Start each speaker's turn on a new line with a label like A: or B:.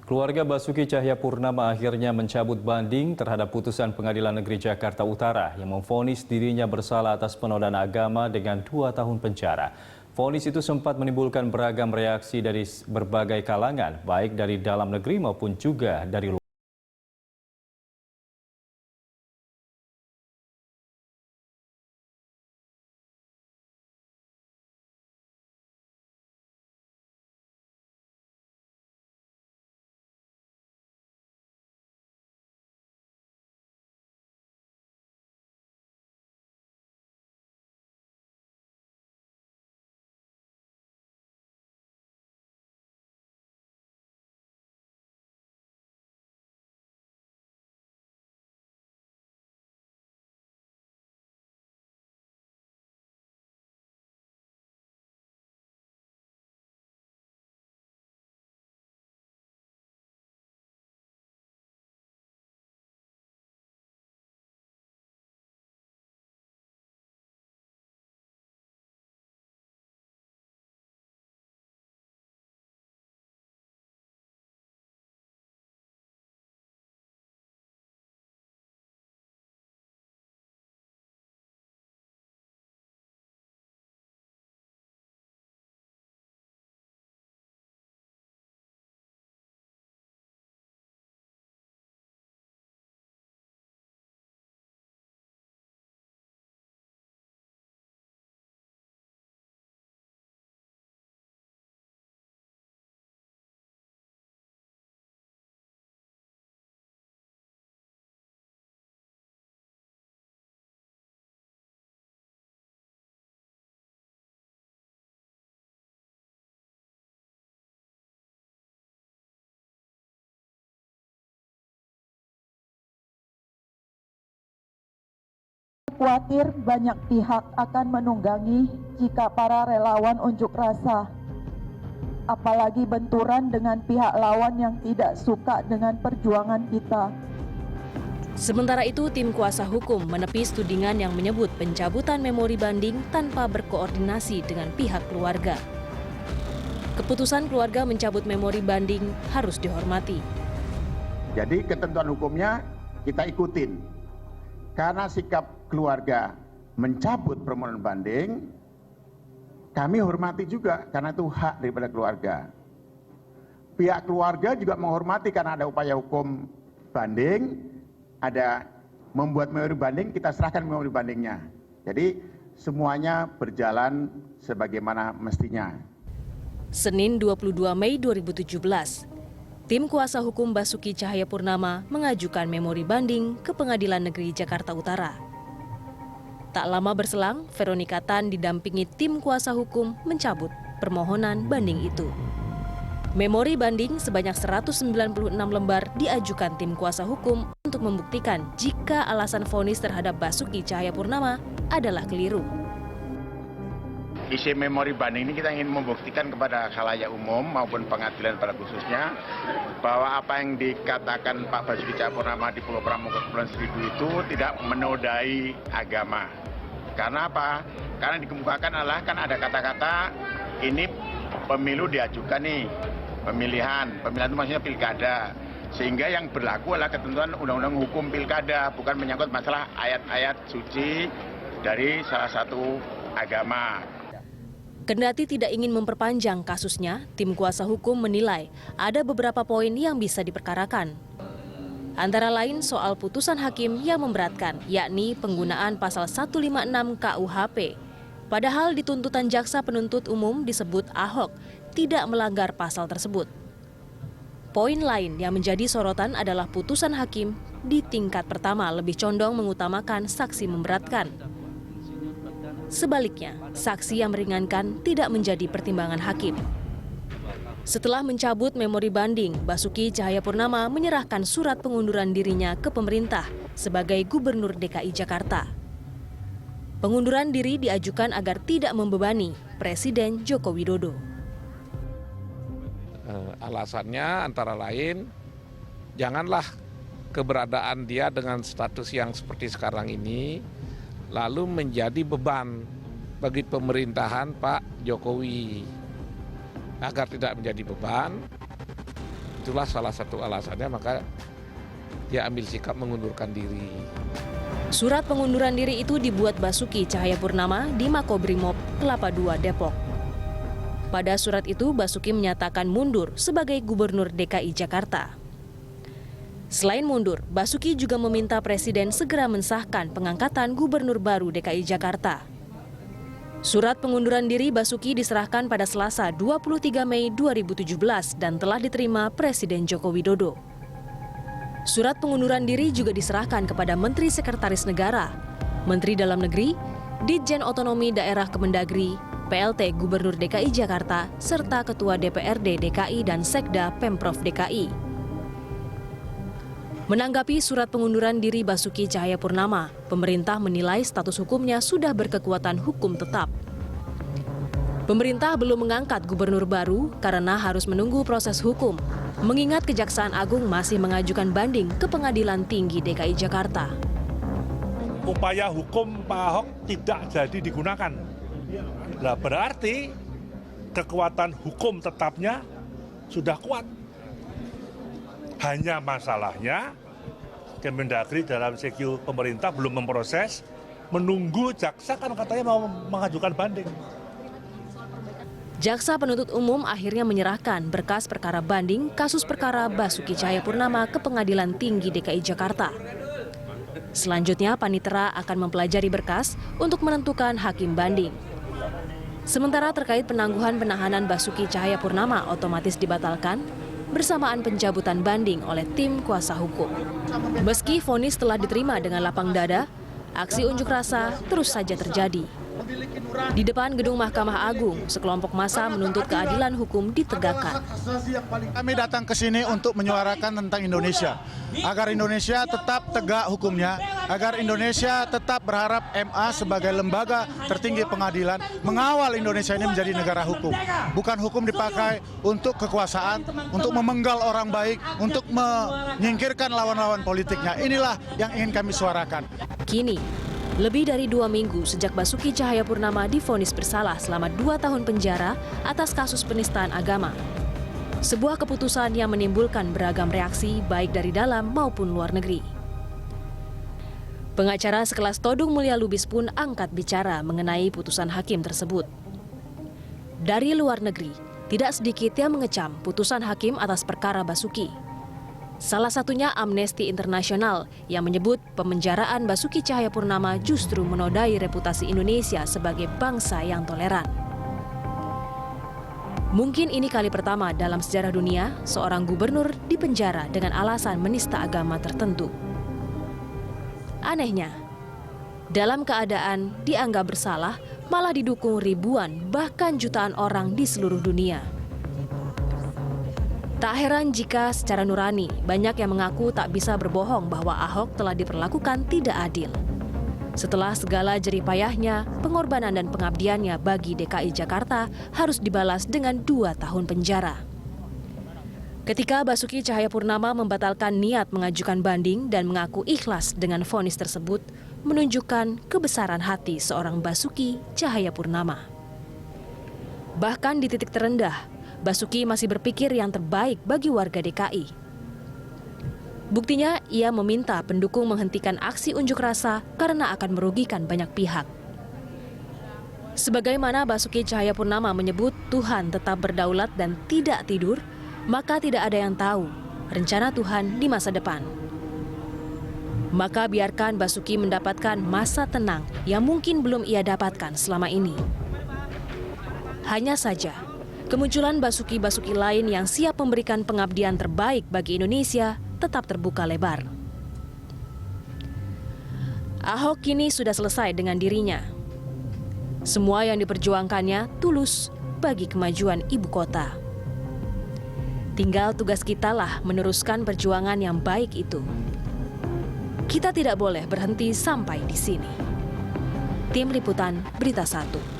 A: Keluarga Basuki Cahayapurnama akhirnya mencabut banding terhadap putusan Pengadilan Negeri Jakarta Utara yang memvonis dirinya bersalah atas penodaan agama dengan 2 tahun penjara. Vonis itu sempat menimbulkan beragam reaksi dari berbagai kalangan, baik dari dalam negeri maupun juga dari luar.
B: Khawatir banyak pihak akan menunggangi jika para relawan unjuk rasa, apalagi benturan dengan pihak lawan yang tidak suka dengan perjuangan kita.
C: Sementara itu, tim kuasa hukum menepis tudingan yang menyebut pencabutan memori banding tanpa berkoordinasi dengan pihak keluarga. Keputusan keluarga mencabut memori banding harus dihormati.
D: Jadi ketentuan hukumnya kita ikutin. Karena sikap keluarga mencabut permohonan banding, kami hormati juga karena itu hak daripada keluarga. Pihak keluarga juga menghormati karena ada upaya hukum banding, ada membuat memori banding, kita serahkan memori bandingnya. Jadi semuanya berjalan sebagaimana mestinya.
C: Senin 22 Mei 2017. Tim kuasa hukum Basuki Cahayapurnama mengajukan memori banding ke Pengadilan Negeri Jakarta Utara. Tak lama berselang, Veronica Tan didampingi tim kuasa hukum mencabut permohonan banding itu. Memori banding sebanyak 196 lembar diajukan tim kuasa hukum untuk membuktikan jika alasan vonis terhadap Basuki Cahayapurnama adalah keliru.
D: Isi memori banding ini kita ingin membuktikan kepada khalayak umum maupun pengadilan pada khususnya bahwa apa yang dikatakan Pak Basuki Cahayapurnama di Pulau Pramuka Kepulauan Seribu itu tidak menodai agama. Karena apa? Karena dikemukakan adalah kan ada kata-kata ini pemilu diajukan nih, pemilihan itu maksudnya pilkada. Sehingga yang berlaku adalah ketentuan undang-undang hukum pilkada, bukan menyangkut masalah ayat-ayat suci dari salah satu agama.
C: Kendati tidak ingin memperpanjang kasusnya, tim kuasa hukum menilai ada beberapa poin yang bisa diperkarakan. Antara lain soal putusan hakim yang memberatkan, yakni penggunaan pasal 156 KUHP. Padahal di tuntutan jaksa penuntut umum disebut Ahok tidak melanggar pasal tersebut. Poin lain yang menjadi sorotan adalah putusan hakim di tingkat pertama lebih condong mengutamakan saksi memberatkan. Sebaliknya, saksi yang meringankan tidak menjadi pertimbangan hakim. Setelah mencabut memori banding, Basuki Cahayapurnama menyerahkan surat pengunduran dirinya ke pemerintah sebagai Gubernur DKI Jakarta. Pengunduran diri diajukan agar tidak membebani Presiden Joko Widodo.
E: Alasannya antara lain, janganlah keberadaan dia dengan status yang seperti sekarang ini lalu menjadi beban bagi pemerintahan Pak Jokowi. Agar tidak menjadi beban, itulah salah satu alasannya maka dia ambil sikap mengundurkan diri.
C: Surat pengunduran diri itu dibuat Basuki Cahayapurnama di Makobrimob Kelapa II Depok. Pada surat itu Basuki menyatakan mundur sebagai Gubernur DKI Jakarta. Selain mundur, Basuki juga meminta Presiden segera mensahkan pengangkatan Gubernur baru DKI Jakarta. Surat pengunduran diri Basuki diserahkan pada Selasa 23 Mei 2017 dan telah diterima Presiden Joko Widodo. Surat pengunduran diri juga diserahkan kepada Menteri Sekretaris Negara, Menteri Dalam Negeri, Ditjen Otonomi Daerah Kemendagri, PLT Gubernur DKI Jakarta, serta Ketua DPRD DKI dan Sekda Pemprov DKI. Menanggapi surat pengunduran diri Basuki Cahayapurnama, pemerintah menilai status hukumnya sudah berkekuatan hukum tetap. Pemerintah belum mengangkat gubernur baru karena harus menunggu proses hukum, mengingat Kejaksaan Agung masih mengajukan banding ke Pengadilan Tinggi DKI Jakarta.
F: Upaya hukum Pak Ahok tidak jadi digunakan. Nah, berarti kekuatan hukum tetapnya sudah kuat. Hanya masalahnya Kemendagri dalam CQ pemerintah belum memproses, menunggu jaksa kan katanya mau mengajukan banding.
C: Jaksa penuntut umum akhirnya menyerahkan berkas perkara banding kasus perkara Basuki Cahayapurnama ke Pengadilan Tinggi DKI Jakarta. Selanjutnya, Panitera akan mempelajari berkas untuk menentukan hakim banding. Sementara terkait penangguhan penahanan Basuki Cahayapurnama otomatis dibatalkan bersamaan pencabutan banding oleh tim kuasa hukum. Meski vonis telah diterima dengan lapang dada, aksi unjuk rasa terus saja terjadi. Di depan gedung Mahkamah Agung, sekelompok massa menuntut keadilan hukum ditegakkan.
G: Kami datang ke sini untuk menyuarakan tentang Indonesia, agar Indonesia tetap tegak hukumnya, agar Indonesia tetap berharap MA sebagai lembaga tertinggi pengadilan mengawal Indonesia ini menjadi negara hukum. Bukan hukum dipakai untuk kekuasaan, untuk memenggal orang baik, untuk menyingkirkan lawan-lawan politiknya. Inilah yang ingin kami suarakan.
C: Kini, lebih dari 2 minggu sejak Basuki Cahayapurnama divonis bersalah selama 2 tahun penjara atas kasus penistaan agama. Sebuah keputusan yang menimbulkan beragam reaksi baik dari dalam maupun luar negeri. Pengacara sekelas Todung Mulya Lubis pun angkat bicara mengenai putusan hakim tersebut. Dari luar negeri, tidak sedikit yang mengecam putusan hakim atas perkara Basuki. Salah satunya Amnesty International yang menyebut pemenjaraan Basuki Cahayapurnama justru menodai reputasi Indonesia sebagai bangsa yang toleran. Mungkin ini kali pertama dalam sejarah dunia seorang gubernur dipenjara dengan alasan menista agama tertentu. Anehnya, dalam keadaan dianggap bersalah malah didukung ribuan bahkan jutaan orang di seluruh dunia. Tak heran jika secara nurani banyak yang mengaku tak bisa berbohong bahwa Ahok telah diperlakukan tidak adil. Setelah segala jeripayahnya, pengorbanan dan pengabdiannya bagi DKI Jakarta harus dibalas dengan 2 tahun penjara. Ketika Basuki Cahayapurnama membatalkan niat mengajukan banding dan mengaku ikhlas dengan vonis tersebut, menunjukkan kebesaran hati seorang Basuki Cahayapurnama. Bahkan di titik terendah, Basuki masih berpikir yang terbaik bagi warga DKI. Buktinya, ia meminta pendukung menghentikan aksi unjuk rasa karena akan merugikan banyak pihak. Sebagaimana Basuki Cahayapurnama menyebut Tuhan tetap berdaulat dan tidak tidur, maka tidak ada yang tahu rencana Tuhan di masa depan. Maka biarkan Basuki mendapatkan masa tenang yang mungkin belum ia dapatkan selama ini. Hanya saja, kemunculan Basuki-Basuki lain yang siap memberikan pengabdian terbaik bagi Indonesia tetap terbuka lebar. Ahok kini sudah selesai dengan dirinya. Semua yang diperjuangkannya tulus bagi kemajuan ibu kota. Tinggal tugas kita lah meneruskan perjuangan yang baik itu. Kita tidak boleh berhenti sampai di sini. Tim Liputan Berita 1.